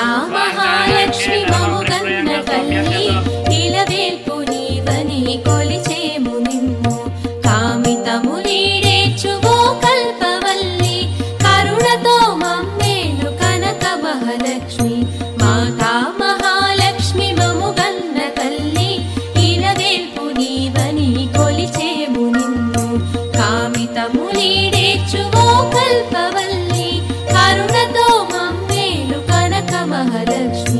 ఆ మహాలక్ష్మి మముగన్న తల్లి ఇలవేల్పు నీవని కొలిచేము నిన్ను కామితములీడేర్చువో కల్పవల్లి కరుణతో మమ్మేలు కనక మహాలక్ష్మి మాతా మహాలక్ష్మి మముగన్న తల్లి ఇలవేల్పు నీవని కొలిచేము నిన్ను కామితములీడేర్చువో కల్పవల్లి కరుణతో మమ్మేలు కనక మహాలక్ష్మి